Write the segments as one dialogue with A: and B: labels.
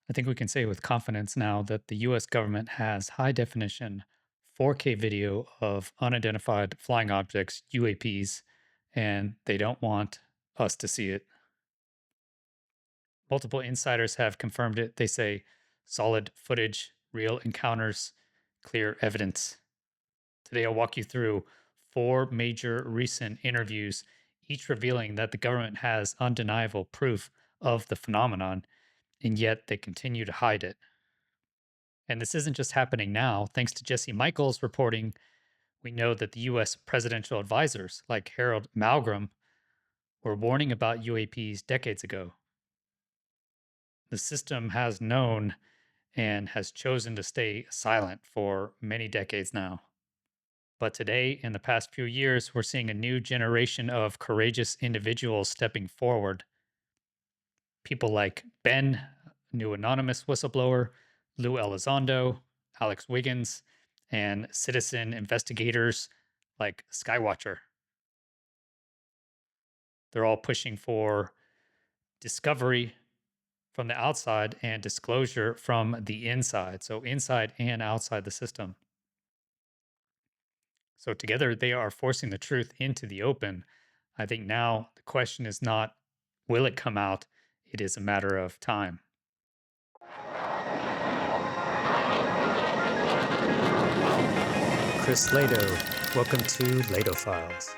A: I think we can say with confidence now that the US government has high definition 4K video of unidentified flying objects, UAPs, and they don't want us to see it. Multiple insiders have confirmed it. They say solid footage, real encounters, clear evidence. Today, I'll walk you through four major recent interviews, each revealing that the government has undeniable proof of the phenomenon, and yet they continue to hide it. And this isn't just happening now. Thanks to Jesse Michels reporting, we know that the US presidential advisors, like Harald Malmgren, were warning about UAPs decades ago. The system has known and has chosen to stay silent for many decades now. But today, in the past few years, we're seeing a new generation of courageous individuals stepping forward. People like Ben, new anonymous whistleblower, Lue Elizondo, Alex Wiggins, and citizen investigators like Skywatcher. They're all pushing for discovery from the outside and disclosure from the inside. So, inside and outside the system. So, together, they are forcing the truth into the open. I think now the question is not, will it come out? It is a matter of time. Chris Lehto, welcome to Lehto Files.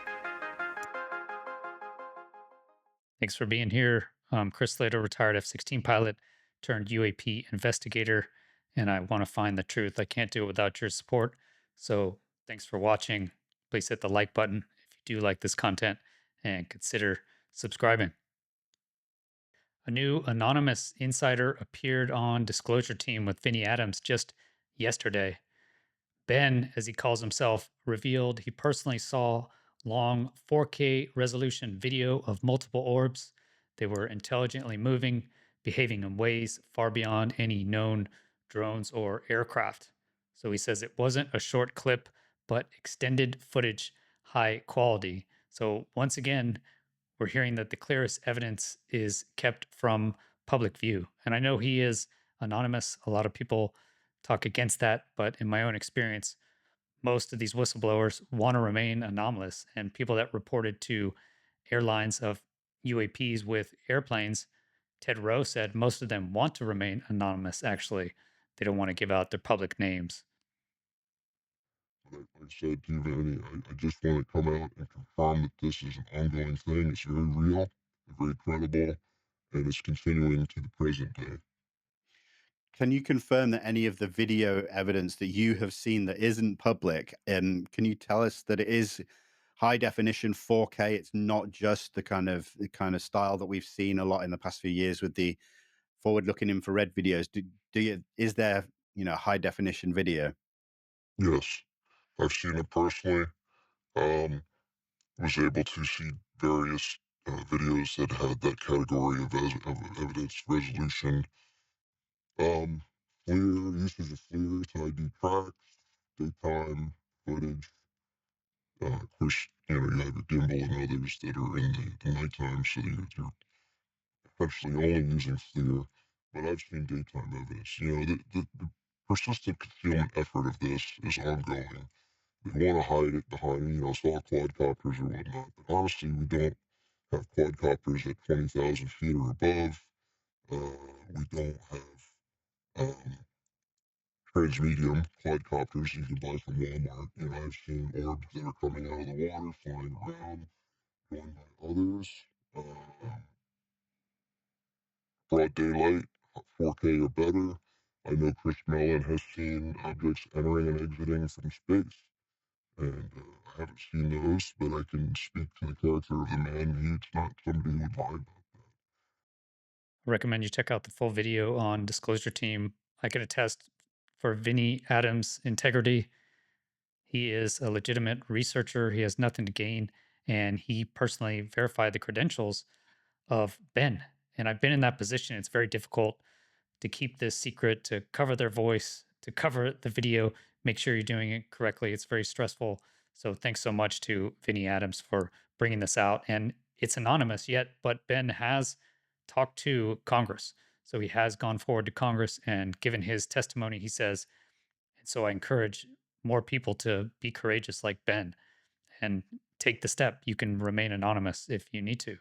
A: Thanks for being here. Chris Lehto, retired F-16 pilot turned UAP investigator, and I want to find the truth. I can't do it without your support. So thanks for watching. Please hit the like button if you do like this content and consider subscribing. A new anonymous insider appeared on Disclosure Team with Vinnie Adams just yesterday. Ben, as he calls himself, revealed he personally saw long 4K resolution video of multiple orbs. They were intelligently moving, behaving in ways far beyond any known drones or aircraft. So he says it wasn't a short clip, but extended footage, high quality. So once again, we're hearing that the clearest evidence is kept from public view. And I know he is anonymous. A lot of people talk against that, but in my own experience, most of these whistleblowers want to remain anomalous. And people that reported to airlines of UAPs with airplanes, Ted Rowe said most of them want to remain anonymous, actually. They don't want to give out their public names.
B: Like I said to you, Vinnie, I just want to come out and confirm that this is an ongoing thing. It's very real, very credible, and it's continuing to the present day.
C: Can you confirm that any of the video evidence that you have seen that isn't public, and can you tell us that it is high definition 4K? It's not just the kind of style that we've seen a lot in the past few years with the forward-looking infrared videos. Is there high definition video?
B: Yes, I've seen it personally. Um, was able to see various videos that had that category of evidence resolution. Um, FLIR, usage of FLIR to ID tracks, daytime footage. Of course, you have your gimbal and others that are in the nighttime, so you're essentially only using FLIR. But I've seen daytime evidence. The persistent concealment effort of this is ongoing. They want to hide it behind, small quadcopters or whatnot. But honestly, we don't have quadcopters at 20,000 feet or above. We don't have transmedium quadcopters you can buy from Walmart. I've seen orbs that are coming out of the water, flying around, going by others. Broad daylight, 4K or better. I know Chris Mellon has seen objects entering and exiting from space. And I haven't seen those, but I can speak to the character of the man. He's not somebody who would lie about that.
A: I recommend you check out the full video on Disclosure Team. I can attest for Vinnie Adams' integrity. He is a legitimate researcher. He has nothing to gain. And he personally verified the credentials of Ben. And I've been in that position. It's very difficult to keep this secret, to cover their voice, to cover the video, make sure you're doing it correctly. It's very stressful. So thanks so much to Vinnie Adams for bringing this out. And it's anonymous yet, but Ben has talked to Congress. So he has gone forward to Congress and given his testimony. He says, and so I encourage more people to be courageous like Ben and take the step. You can remain anonymous if you need to.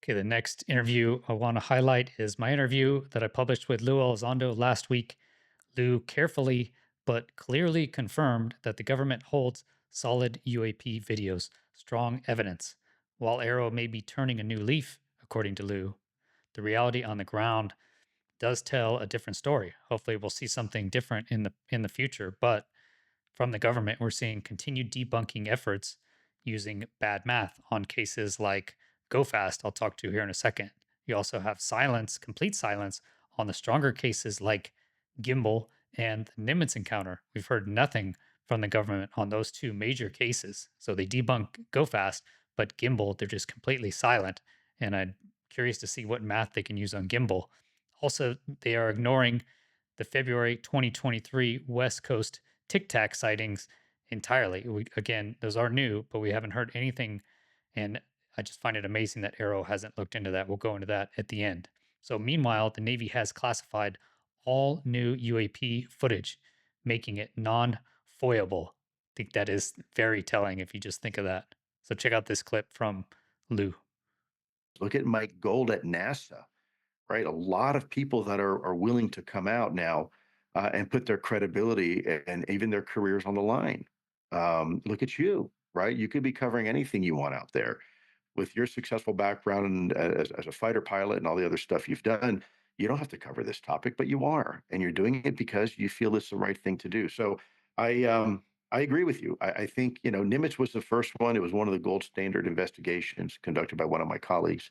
A: Okay, the next interview I want to highlight is my interview that I published with Lue Elizondo last week. Lue carefully but clearly confirmed that the government holds solid UAP videos, strong evidence. While AARO may be turning a new leaf, according to Lue, the reality on the ground does tell a different story. Hopefully, we'll see something different in the future. But from the government, we're seeing continued debunking efforts using bad math on cases like Go Fast, I'll talk to here in a second. You also have silence, complete silence on the stronger cases like Gimbal and the Nimitz encounter. We've heard nothing from the government on those two major cases. So they debunk Go Fast, but Gimbal, they're just completely silent. And I'm curious to see what math they can use on Gimbal. Also, they are ignoring the February 2023 West Coast Tic Tac sightings entirely. Again, those are new, but we haven't heard anything. And I just find it amazing that Arrow hasn't looked into that. We'll go into that at the end. So, meanwhile, the Navy has classified all new UAP footage, making it non foyable. I think that is very telling if you just think of that. So, check out this clip from Lou.
D: Look at Mike Gold at NASA, right? A lot of people that are willing to come out now and put their credibility and even their careers on the line. Look at you, right? You could be covering anything you want out there. With your successful background and as a fighter pilot and all the other stuff you've done, you don't have to cover this topic, but you are, and you're doing it because you feel it's the right thing to do. So I agree with you. I think Nimitz was the first one. It was one of the gold standard investigations conducted by one of my colleagues.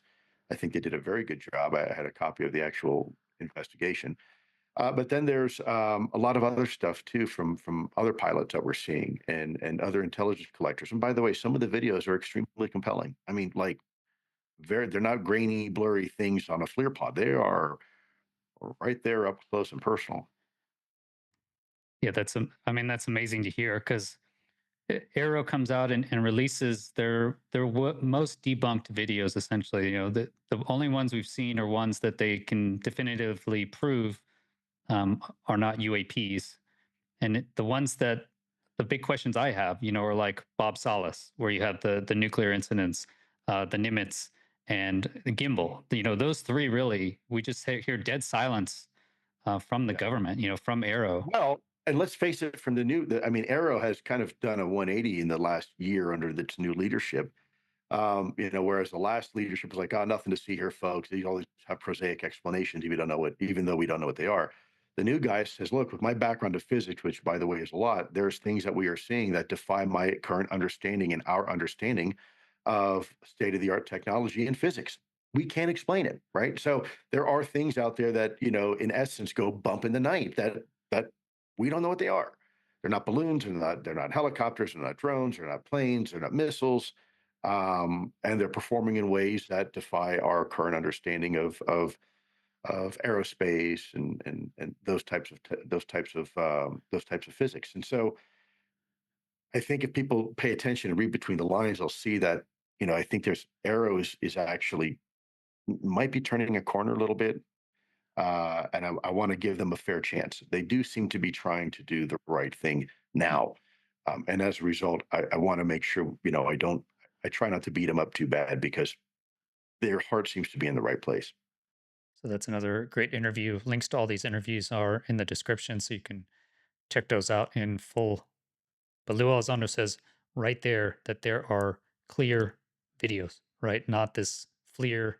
D: I think they did a very good job. I had a copy of the actual investigation. But then there's a lot of other stuff too from other pilots that we're seeing and other intelligence collectors. And by the way, some of the videos are extremely compelling. I mean, like they're not grainy, blurry things on a FLIR pod. They are right there up close and personal.
A: Yeah, I mean, that's amazing to hear because Arrow comes out and releases their most debunked videos. Essentially, the only ones we've seen are ones that they can definitively prove are not UAPs, and the ones that the big questions I have, are like Bob Salas, where you have the nuclear incidents, the Nimitz, and the Gimbal. Those three really we just hear dead silence from the
D: Yeah.
A: government. From Arrow.
D: Well, and let's face it, from I mean, Arrow has kind of done a 180 in the last year under its new leadership. Whereas the last leadership was like, oh, nothing to see here, folks. These always have prosaic explanations, even though we don't know what they are. The new guy says, look, with my background of physics, which by the way is a lot, there's things that we are seeing that defy my current understanding and our understanding of state-of-the-art technology in physics. We can't explain it, right? So there are things out there that, in essence, go bump in the night that we don't know what they are. They're not balloons, they're not helicopters, they're not drones, they're not planes, they're not missiles, and they're performing in ways that defy our current understanding of aerospace and those types of physics. And so I think if people pay attention and read between the lines, they'll see that I think there's Arrow is actually might be turning a corner a little bit. And I want to give them a fair chance. They do seem to be trying to do the right thing now. And as a result, I want to make sure, I try not to beat them up too bad because their heart seems to be in the right place.
A: So that's another great interview. Links to all these interviews are in the description, so you can check those out in full. But Lou Elizondo says right there that there are clear videos, right? Not this FLIR,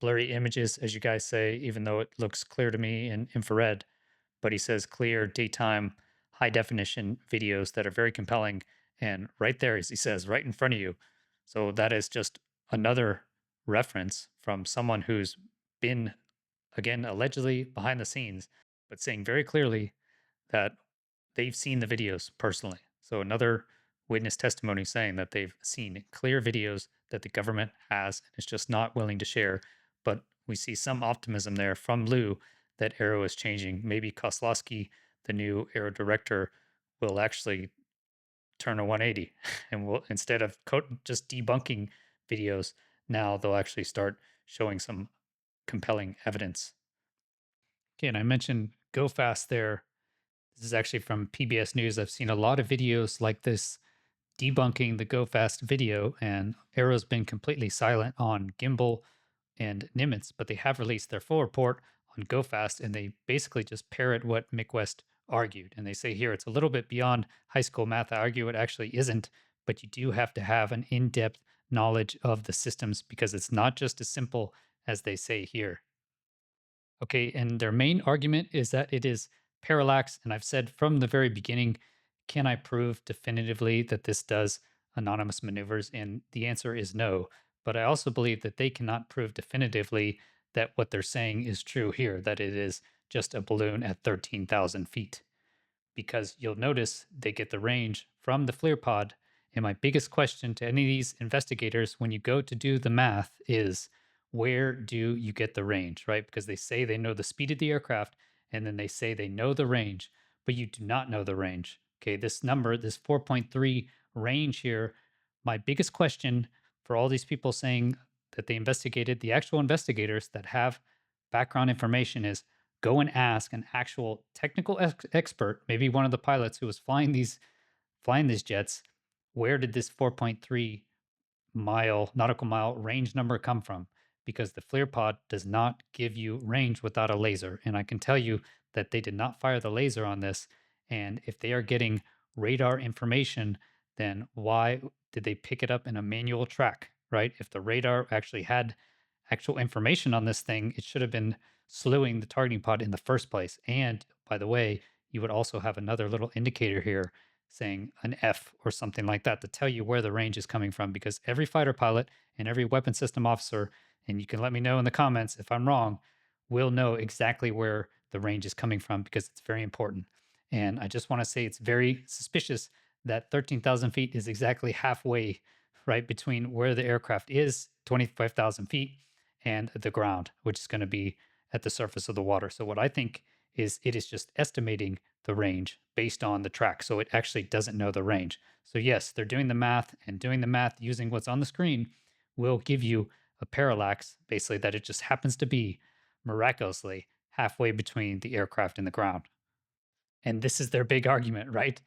A: blurry images, as you guys say, even though it looks clear to me in infrared. But he says clear, daytime, high definition videos that are very compelling. And right there, as he says, right in front of you. So that is just another reference from someone who's been, again, allegedly behind the scenes, but saying very clearly that they've seen the videos personally. So another witness testimony saying that they've seen clear videos that the government has and is just not willing to share. But we see some optimism there from Lou that Arrow is changing. Maybe Koslowski, the new Arrow director, will actually turn a 180 and will, instead of just debunking videos, now they'll actually start showing some compelling evidence. Okay, and I mentioned Go Fast there. This is actually from PBS News. I've seen a lot of videos like this debunking the Go Fast video, and AARO's been completely silent on Gimbal and Nimitz, but they have released their full report on Go Fast, and they basically just parrot what Mick West argued. And they say here it's a little bit beyond high school math. I argue it actually isn't, but you do have to have an in depth knowledge of the systems because it's not just as simple as they say here. Okay, and their main argument is that it is parallax. And I've said from the very beginning, can I prove definitively that this does anonymous maneuvers? And the answer is no. But I also believe that they cannot prove definitively that what they're saying is true here, that it is just a balloon at 13,000 feet because you'll notice they get the range from the FLIR pod. And my biggest question to any of these investigators when you go to do the math is where do you get the range, right? Because they say they know the speed of the aircraft and then they say they know the range, but you do not know the range. Okay, this number, this 4.3 range here, my biggest question for all these people saying that they investigated, the actual investigators that have background information is go and ask an actual technical expert, maybe one of the pilots who was flying these jets, where did this 4.3 nautical mile range number come from? Because the FLIR pod does not give you range without a laser. And I can tell you that they did not fire the laser on this. And if they are getting radar information, then why did they pick it up in a manual track, right? If the radar actually had actual information on this thing, it should have been slewing the targeting pod in the first place. And by the way, you would also have another little indicator here saying an F or something like that to tell you where the range is coming from because every fighter pilot and every weapon system officer, and you can let me know in the comments if I'm wrong, will know exactly where the range is coming from because it's very important. And I just want to say it's very suspicious that 13,000 feet is exactly halfway right between where the aircraft is, 25,000 feet, and the ground, which is going to be at the surface of the water. So what I think is it is just estimating the range based on the track. So it actually doesn't know the range. So yes, they're doing the math, and doing the math using what's on the screen will give you a parallax, basically that it just happens to be miraculously halfway between the aircraft and the ground. And this is their big argument, right?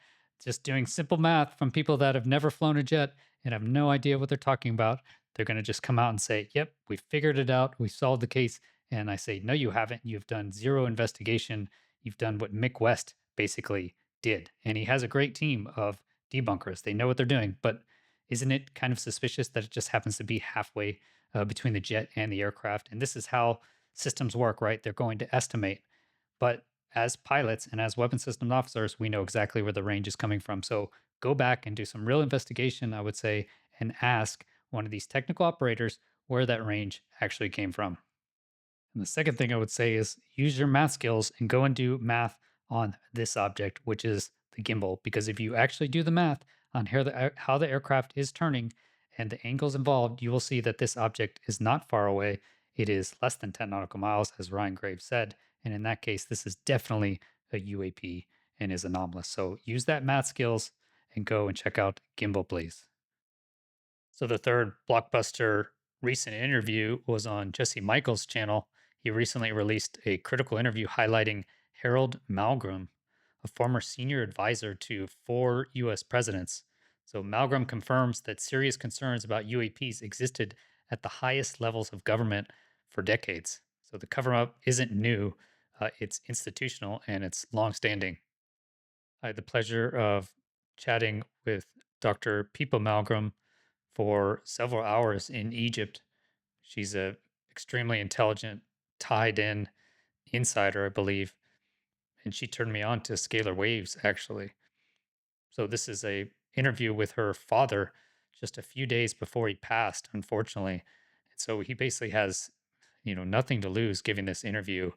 A: Just doing simple math from people that have never flown a jet and have no idea what they're talking about. They're going to just come out and say, yep, we figured it out. We solved the case. And I say, no, you haven't. You've done zero investigation. You've done what Mick West basically did. And he has a great team of debunkers. They know what they're doing. But isn't it kind of suspicious that it just happens to be halfway between the jet and the aircraft? And this is how systems work, right? They're going to estimate. But as pilots and as weapon system officers, we know exactly where the range is coming from. So go back and do some real investigation, I would say, and ask one of these technical operators where that range actually came from. And the second thing I would say is use your math skills and go and do math on this object, which is the gimbal. Because if you actually do the math on how the aircraft is turning and the angles involved, you will see that this object is not far away. It is less than 10 nautical miles, as Ryan Graves said. And in that case, this is definitely a UAP and is anomalous. So use that math skills and go and check out Gimbal, please. So the third blockbuster recent interview was on Jesse Michels' channel. He recently released a critical interview highlighting Harald Malmgren, a former senior advisor to 4 US presidents. So Malmgren confirms that serious concerns about UAPs existed at the highest levels of government for decades. So the cover up isn't new, it's institutional and it's longstanding. I had the pleasure of chatting with Dr. Pipa Malmgren for several hours in Egypt. She's a extremely intelligent, tied in insider, I believe, and she turned me on to scalar waves actually. So this is a interview with her father just a few days before he passed, unfortunately. And so he basically has, nothing to lose giving this interview.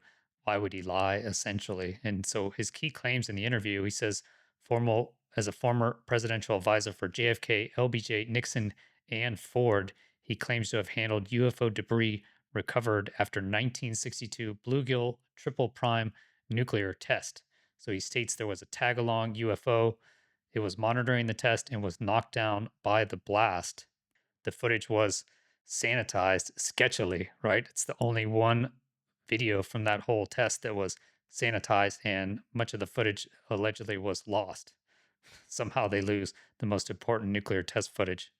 A: Why would he lie, essentially? And so his key claims in the interview, he says, as a former presidential advisor for JFK, LBJ, Nixon, and Ford, he claims to have handled UFO debris recovered after 1962 bluegill triple prime nuclear test. So he states there was a tag along UFO. It was monitoring the test and was knocked down by the blast. The footage was sanitized sketchily, right? It's the only one video from that whole test that was sanitized, and much of the footage allegedly was lost. Somehow they lose the most important nuclear test footage.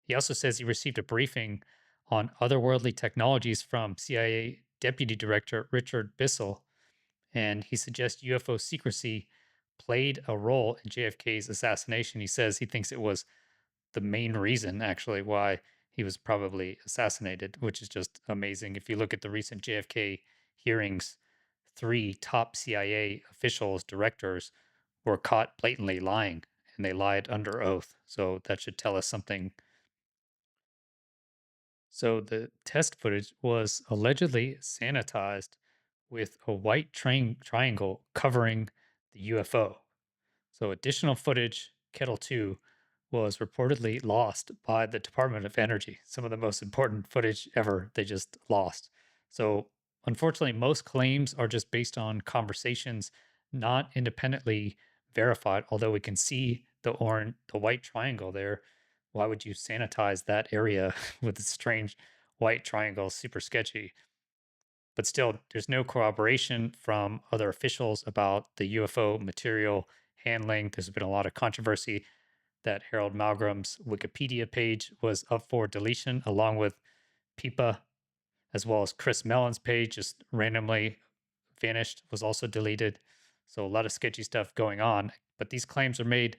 A: He also says he received a briefing on otherworldly technologies from CIA Deputy Director Richard Bissell, and he suggests UFO secrecy played a role in JFK's assassination. He says he thinks it was the main reason, actually, why he was probably assassinated, which is just amazing. If you look at the recent JFK hearings, three top CIA officials, directors, were caught blatantly lying, and they lied under oath. So that should tell us something. So the test footage was allegedly sanitized with a white triangle covering the UFO. So additional footage, Kettle 2, was reportedly lost by the Department of Energy. Some of the most important footage ever, they just lost. So unfortunately, most claims are just based on conversations, not independently verified, although we can see the white triangle there. Why would you sanitize that area with a strange white triangle? Super sketchy. But still, there's no corroboration from other officials about the UFO material handling. There's been a lot of controversy that Harold Malmgren's Wikipedia page was up for deletion, along with PIPA, as well as Chris Mellon's page just randomly vanished, was also deleted. So a lot of sketchy stuff going on. But these claims are made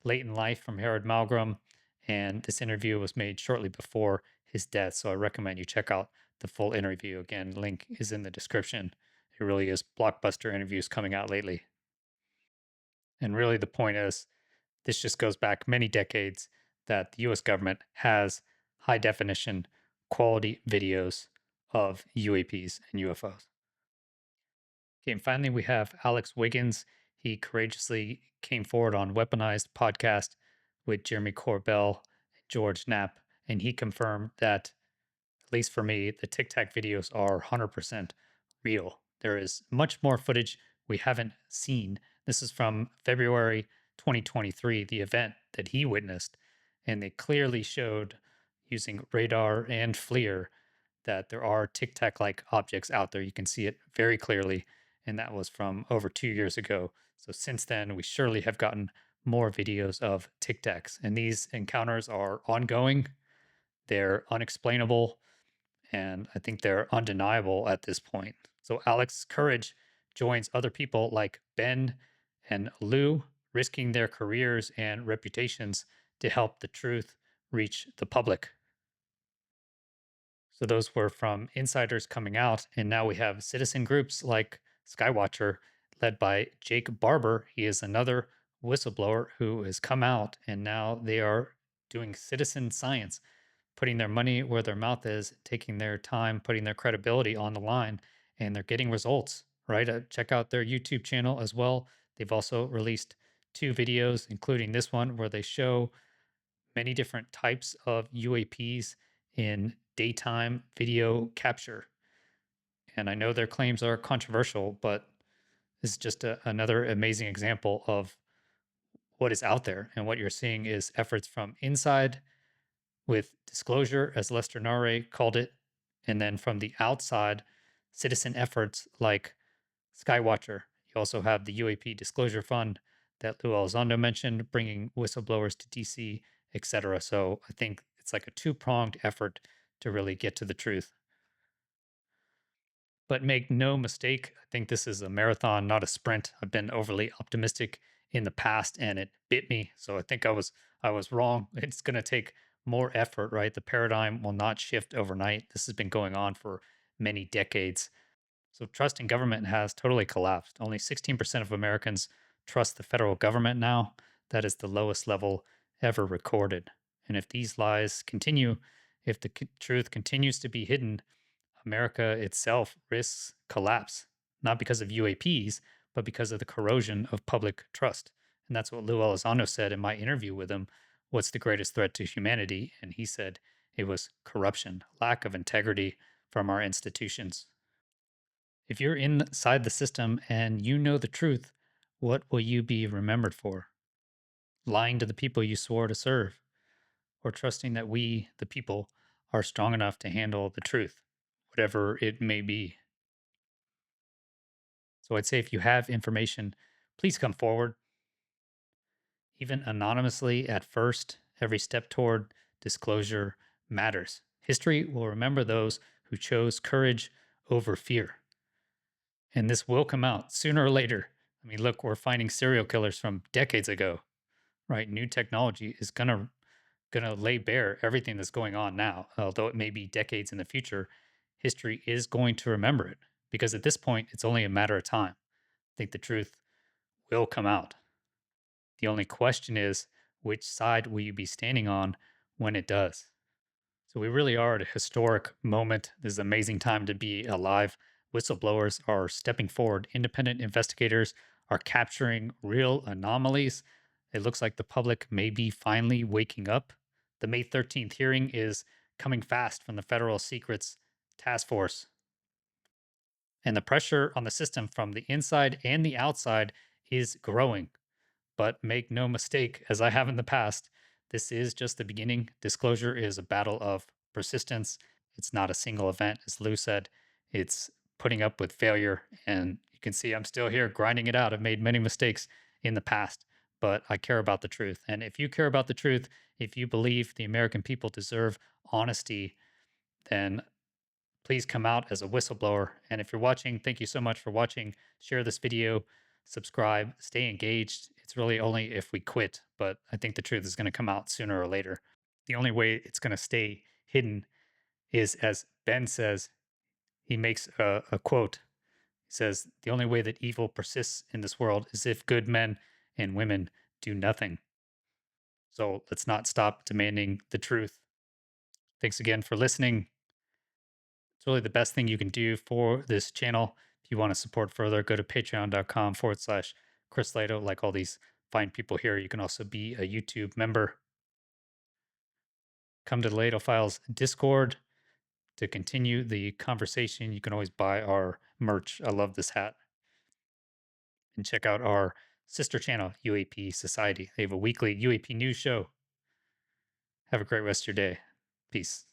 A: late in life from Harold Malmgren, and this interview was made shortly before his death. So I recommend you check out the full interview. Again, link is in the description. It really is blockbuster interviews coming out lately. And really, the point is, this just goes back many decades that the US government has high definition quality videos of UAPs and UFOs. Okay, and finally, we have Alex Wiggins. He courageously came forward on Weaponized podcast with Jeremy Corbell, George Knapp, and he confirmed that, at least for me, the Tic Tac videos are 100% real. There is much more footage we haven't seen. This is from February 2023, the event that he witnessed, and they clearly showed using radar and FLIR that there are Tic Tac like objects out there. You can see it very clearly, and that was from over 2 years ago. So since then, we surely have gotten more videos of Tic Tacs, and these encounters are ongoing. They're unexplainable, and I think they're undeniable at this point. So Alex's courage joins other people like Ben and Lue, risking their careers and reputations to help the truth reach the public. So those were from insiders coming out, and now we have citizen groups like Skywatcher, led by Jake Barber. He is another whistleblower who has come out, and now they are doing citizen science, putting their money where their mouth is, taking their time, putting their credibility on the line, and they're getting results, right? Check out their YouTube channel as well. They've also released two videos, including this one, where they show many different types of UAPs in daytime video capture. And I know their claims are controversial, but this is just another amazing example of what is out there. And what you're seeing is efforts from inside with disclosure, as Lester Nare called it, and then from the outside, citizen efforts like Skywatcher. You also have the UAP Disclosure Fund that Lue Elizondo mentioned, bringing whistleblowers to DC, etc. So I think it's like a two-pronged effort to really get to the truth. But make no mistake, I think this is a marathon, not a sprint. I've been overly optimistic in the past, and it bit me. So I think I was wrong. It's going to take more effort, right? The paradigm will not shift overnight. This has been going on for many decades. So trust in government has totally collapsed. Only 16% of Americans trust the federal government now. That is the lowest level ever recorded. And if these lies continue, if the truth continues to be hidden, America itself risks collapse, not because of UAPs, but because of the corrosion of public trust. And that's what Lue Elizondo said in my interview with him. What's the greatest threat to humanity? And he said it was corruption, lack of integrity from our institutions. If you're inside the system and you know the truth, what will you be remembered for? Lying to the people you swore to serve, or trusting that we, the people, are strong enough to handle the truth, whatever it may be. So I'd say if you have information, please come forward, even anonymously at first. Every step toward disclosure matters. History will remember those who chose courage over fear. And this will come out sooner or later. I mean, look, we're finding serial killers from decades ago, right? New technology is gonna lay bare everything that's going on now. Although it may be decades in the future, history is going to remember it because at this point, it's only a matter of time. I think the truth will come out. The only question is, which side will you be standing on when it does? So we really are at a historic moment. This is an amazing time to be alive. Whistleblowers are stepping forward. Independent investigators are capturing real anomalies. It looks like the public may be finally waking up. The May 13th hearing is coming fast from the Federal Secrets Task Force. And the pressure on the system from the inside and the outside is growing. But make no mistake, as I have in the past, this is just the beginning. Disclosure is a battle of persistence. It's not a single event, as Lue said. It's putting up with failure. And you can see I'm still here grinding it out. I've made many mistakes in the past, but I care about the truth. And if you care about the truth, if you believe the American people deserve honesty, then please come out as a whistleblower. And if you're watching, thank you so much for watching. Share this video, subscribe, stay engaged. It's really only if we quit, but I think the truth is going to come out sooner or later. The only way it's going to stay hidden is, as Ben says, he makes a quote. He says, "The only way that evil persists in this world is if good men and women do nothing." So let's not stop demanding the truth. Thanks again for listening. It's really the best thing you can do for this channel. If you want to support further, go to patreon.com/Chris Lehto. Like all these fine people here, you can also be a YouTube member. Come to the Lehto Files Discord to continue the conversation. You can always buy our merch. I love this hat. And check out our sister channel, UAP Society. They have a weekly UAP news show. Have a great rest of your day. Peace.